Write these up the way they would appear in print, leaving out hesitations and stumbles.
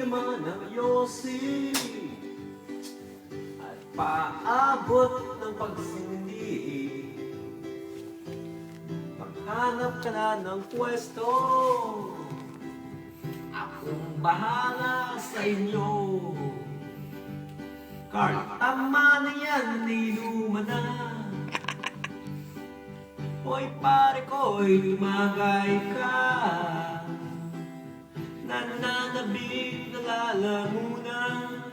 naman ang yosi at paabot ng pagsindi. Maghanap ka na ng pwesto, akong bahala sa inyo. Carl, tama na yan, niluma na. Hoy pare ko'y tumagay ka, nananabik na lalamunan,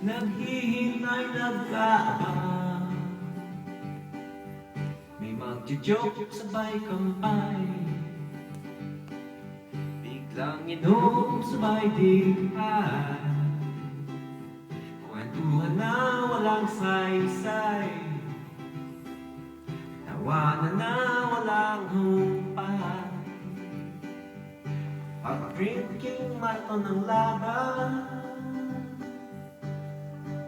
naghihintay nagkaabang. May magjo-joke sabay kampay, biglang inom sabay dighay, kwentuhan na walang saysay, tawanan na walang humpay. Pag-drinking marathon ng laban,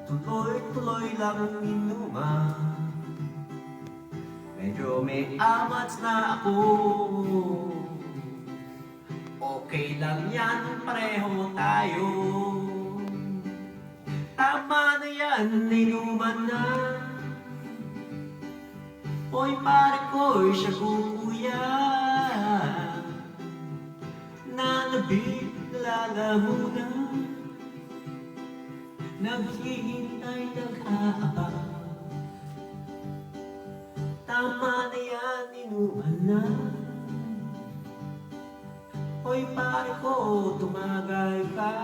tuloy-tuloy lang inuman. Medyo may amats na ako, okay lang yan, pareho tayo. Tama na yan, inuman na. Hoy pare ko'y siya kuya, nanabik na lalamunan, naghihintay nag-aabang. Tama na yan, inuman na. Hoy pare ko, tumagay ka,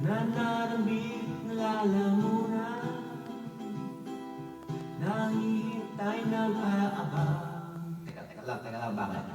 nananabik na lalamunan, nahihintay nag-aabang. Teka lang, bakit?